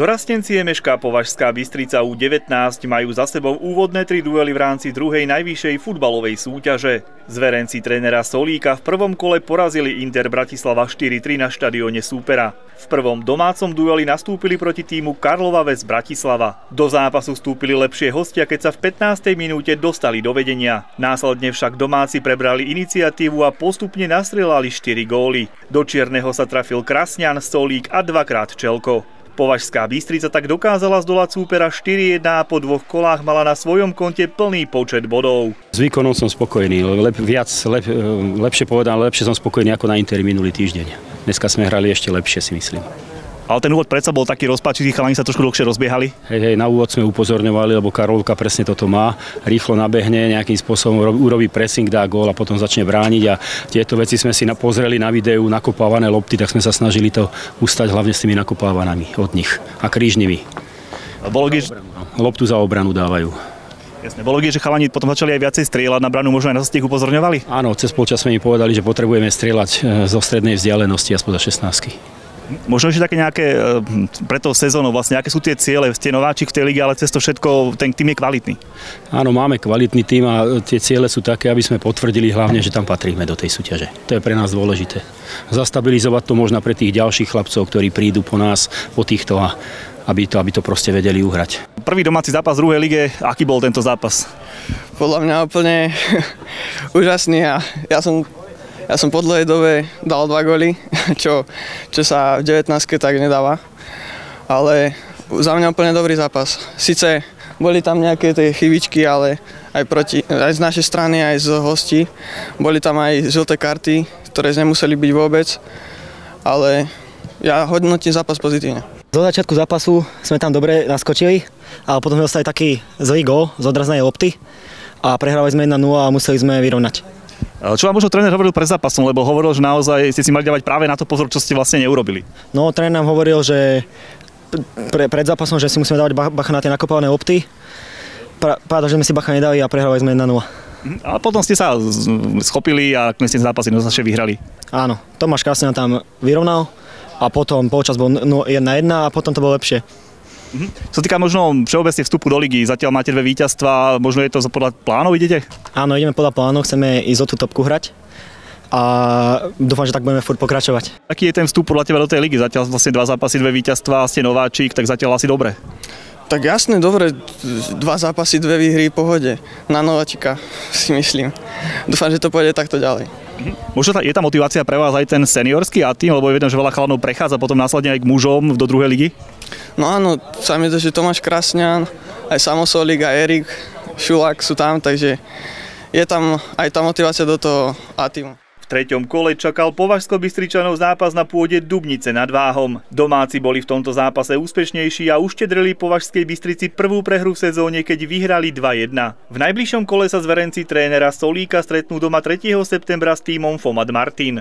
Dorastenci Emeška Považská Bystrica U19 majú za sebou úvodné 3 duely v rámci druhej najvyššej futbalovej súťaže. Zverenci trénera Solíka v prvom kole porazili Inter Bratislava 4-3 na štadióne súpera. V prvom domácom dueli nastúpili proti týmu Karlova Ves Bratislava. Do zápasu vstúpili lepšie hostia, keď sa v 15. minúte dostali do vedenia. Následne však domáci prebrali iniciatívu a postupne nastrelali 4 góly. Do čierneho sa trafil Krasňan, Solík a dvakrát Čelko. Považská Bystrica tak dokázala zdolať súpera 4-1 a po 2 kolách mala na svojom konte plný počet bodov. S výkonom som spokojný, lepšie povedané, lepšie som spokojný ako na Interi minulý týždeň. Dneska sme hrali ešte lepšie, si myslím. Ale ten úvod predsa bol taký rozpačitý, chalani sa trošku dlhšie rozbiehali. Hej, na úvod sme upozorňovali, lebo Karolka presne toto má. Rýchlo nabehne, nejakým spôsobom urobí pressing, dá gól a potom začne brániť. A tieto veci sme si pozreli na videu, nakopávané lopty, tak sme sa snažili to ustať hlavne s tými nakopávanami od nich a krížnymi. Loptu za obranu dávajú. Jasne, bolo logické, že chalani potom začali aj viacej strieľať na branu, možno aj na zastih upozorňovali? Áno, cez polčas sme im povedali, že potrebujeme strieľať zo strednej vzdialenosti aspoň za 16. Možno ešte také nejaké pre tou sezónou vlastne, aké sú tie ciele, ste nováčik v tej lige, ale cez to všetko ten tým je kvalitný. Áno, máme kvalitný tým a tie ciele sú také, aby sme potvrdili hlavne, že tam patríme do tej súťaže. To je pre nás dôležité. Zastabilizovať to možno pre tých ďalších chlapcov, ktorí prídu po nás, po týchto, aby to proste vedeli uhrať. Prvý domáci zápas v druhej lige, aký bol tento zápas? Podľa mňa úplne úžasný a ja som po dlhej dobe dal 2 góly, čo sa v 19-ke tak nedáva. Ale za mňa úplne dobrý zápas. Sice boli tam nejaké tie chybičky, ale aj z našej strany, aj z hostí. Boli tam aj žlté karty, ktoré nemuseli byť vôbec. Ale ja hodnotím zápas pozitívne. Do začiatku zápasu sme tam dobre naskočili, ale potom sme dostali taký zlý gól z odrazenej lopty a prehrávali sme 1-0 a museli sme vyrovnať. Čo vám možno tréner hovoril pred zápasom, lebo hovoril, že naozaj ste si mali dávať práve na to pozor, čo ste vlastne neurobili? No, tréner nám hovoril, že pred zápasom, že si musíme dávať bacha na tie nakopávané lopty. Pravda, že sme si bacha nedali a prehrávali sme 1-0. Ale potom ste sa schopili a ste zápasy jednoznačne vyhrali. Áno, Tomáš Krasňan tam vyrovnal a potom polčas bol 1-1 a potom to bolo lepšie. Čo týka možno všeobecne vstupu do ligy, zatiaľ máte 2 víťazstvá, možno je to podľa plánov, idete? Áno, ideme podľa plánov, chceme ísť o tú topku hrať a dúfam, že tak budeme furt pokračovať. Aký je ten vstup podľa teba do tej ligy? Zatiaľ vlastne 2 zápasy, 2 víťazstvá, ste nováčik, tak zatiaľ asi dobre. Tak jasne, dobre, 2 zápasy, 2 výhry, pohode. Na nováčika si myslím. Dúfam, že to pôjde takto ďalej. Možno je tá motivácia pre vás aj ten seniorský tým, lebo je vidno, že veľa chalanov prechádza potom následne aj k mužom do druhej ligy? No áno, sami to, že Tomáš Krasňan, aj Samo Solík a Erik Šulák sú tam, takže je tam aj tá motivácia do toho A-tímu. V treťom kole čakal Považsko-Bystričanov zápas na pôde Dubnice nad Váhom. Domáci boli v tomto zápase úspešnejší a uštedrili Považskej Bystrici prvú prehru v sezóne, keď vyhrali 2-1. V najbližšom kole sa zverenci trénera Solíka stretnú doma 3. septembra s tímom Fomad Martin.